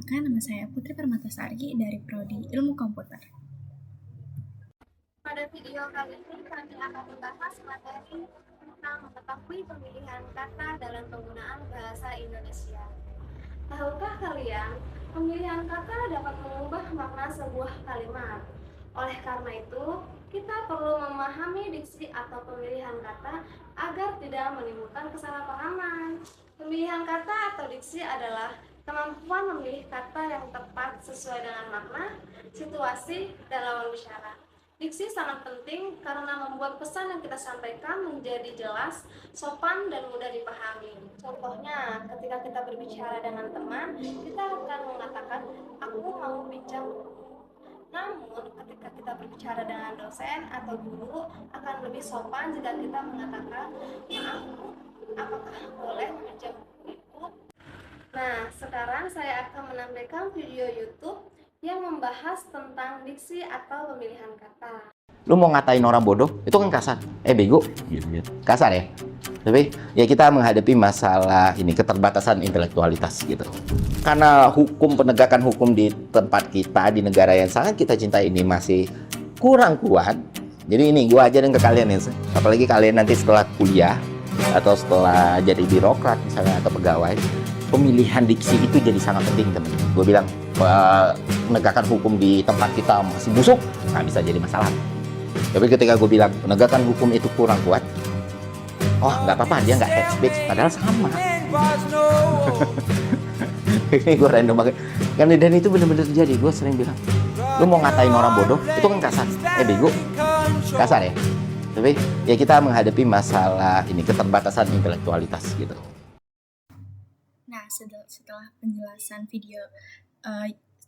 Perkenalkan, nama saya Putri Permatasari dari Prodi Ilmu Komputer. Pada video kali ini kami akan membahas materi tentang mengetahui pemilihan kata dalam penggunaan bahasa Indonesia. Tahukah kalian, pemilihan kata dapat mengubah makna sebuah kalimat. Oleh karena itu, kita perlu memahami diksi atau pemilihan kata agar tidak menimbulkan kesalahpahaman. Pemilihan kata atau diksi adalah kemampuan memilih kata yang tepat sesuai dengan makna, situasi, dan lawan bicara. Diksi sangat penting karena membuat pesan yang kita sampaikan menjadi jelas, sopan, dan mudah dipahami. Contohnya, ketika kita berbicara dengan teman, kita akan mengatakan, "Aku mau pinjam buku." Namun, ketika kita berbicara dengan dosen atau guru, akan lebih sopan jika kita mengatakan, "Maaf, apakah boleh meminjam buku itu?" Nah, sekarang saya akan menampilkan video YouTube yang membahas tentang diksi atau pemilihan kata. Lu mau ngatain orang bodoh, itu kan kasar. Bego. Kasar ya. Tapi ya kita menghadapi masalah ini, keterbatasan intelektualitas gitu. Karena penegakan hukum di tempat kita, di negara yang sangat kita cintai ini masih kurang kuat. Jadi ini gua ajarin ke kalian ya. Apalagi kalian nanti setelah kuliah atau setelah jadi birokrat misalnya atau pegawai, pemilihan diksi itu jadi sangat penting, teman. Gue bilang penegakan hukum di tempat kita masih busuk, nggak bisa jadi masalah. Tapi ketika gue bilang penegakan hukum itu kurang kuat, oh nggak apa-apa, dia nggak hate speech, padahal sama. Ini gue random banget. Dan itu benar-benar terjadi. Gue sering bilang, lu mau ngatain orang bodoh, itu kan kasar. Bego. Kasar ya. Tapi ya kita menghadapi masalah ini, keterbatasan intelektualitas gitu. Nah, setelah penjelasan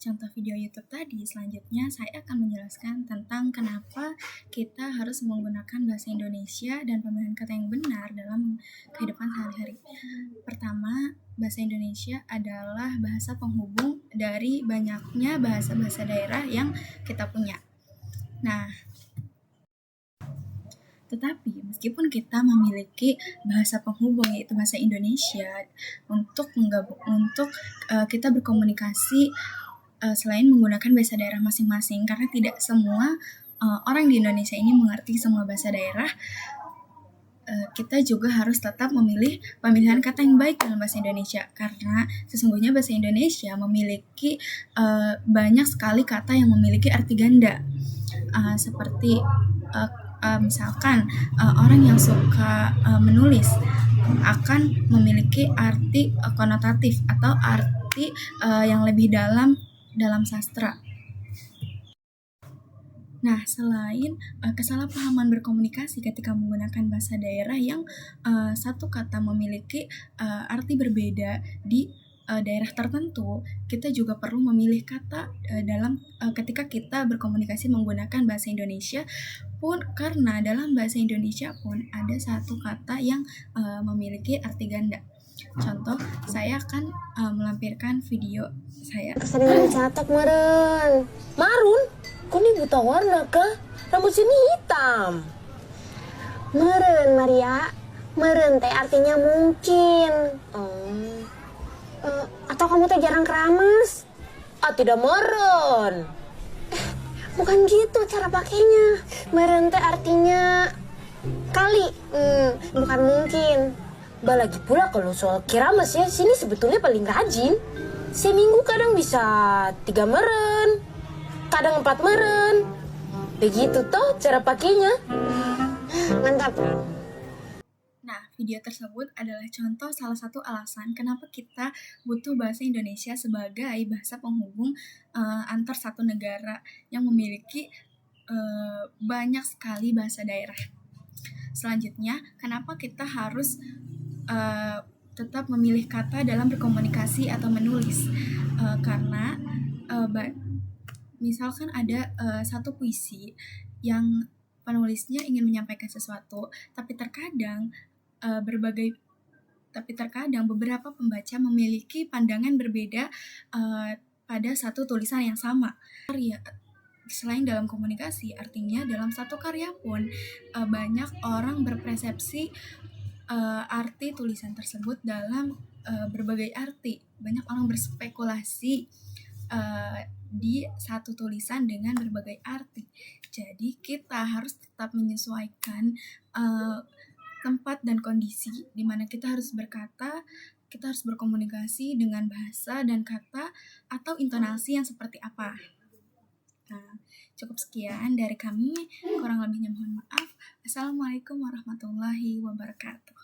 contoh video YouTube tadi, selanjutnya saya akan menjelaskan tentang kenapa kita harus menggunakan bahasa Indonesia dan pemilihan kata yang benar dalam kehidupan sehari-hari. Pertama, bahasa Indonesia adalah bahasa penghubung dari banyaknya bahasa-bahasa daerah yang kita punya. Nah, tetapi meskipun kita memiliki bahasa penghubung yaitu bahasa Indonesia untuk kita berkomunikasi selain menggunakan bahasa daerah masing-masing, karena tidak semua orang di Indonesia ini mengerti semua bahasa daerah, kita juga harus tetap memilih pemilihan kata yang baik dalam bahasa Indonesia, karena sesungguhnya bahasa Indonesia memiliki banyak sekali kata yang memiliki arti ganda, seperti misalkan orang yang suka menulis akan memiliki arti konotatif atau arti yang lebih dalam sastra. Nah, selain kesalahpahaman berkomunikasi ketika menggunakan bahasa daerah yang satu kata memiliki arti berbeda di daerah tertentu, kita juga perlu memilih kata ketika kita berkomunikasi menggunakan bahasa Indonesia pun, karena dalam bahasa Indonesia pun ada satu kata yang memiliki arti ganda. Contoh, saya akan melampirkan video saya. Keseringan catak meren. Marun? Kok ini buta warna kah? Rambut sini hitam. Meren, Maria. Meren teh artinya mungkin. Atau kamu teh jarang keramas? Tidak meren. Bukan gitu cara pakainya. Meren teh artinya kali. Bukan mungkin. Lagi pula kalau soal keramas ya, sini sebetulnya paling rajin. Seminggu kadang bisa 3 meren, kadang 4 meren. Begitu toh cara pakainya. Mantap. Nah, video tersebut adalah contoh salah satu alasan kenapa kita butuh bahasa Indonesia sebagai bahasa penghubung antar satu negara yang memiliki banyak sekali bahasa daerah. Selanjutnya, kenapa kita harus tetap memilih kata dalam berkomunikasi atau menulis, karena misalkan ada satu puisi yang penulisnya ingin menyampaikan sesuatu, tapi terkadang beberapa pembaca memiliki pandangan berbeda pada satu tulisan yang sama. Selain dalam komunikasi, artinya dalam satu karya pun banyak orang berpersepsi arti tulisan tersebut dalam berbagai arti. Banyak orang berspekulasi di satu tulisan dengan berbagai arti. Jadi kita harus tetap menyesuaikan tempat dan kondisi di mana kita harus berkata, kita harus berkomunikasi dengan bahasa dan kata atau intonasi yang seperti apa. Nah, cukup sekian dari kami. Kurang lebihnya mohon maaf. Assalamualaikum warahmatullahi wabarakatuh.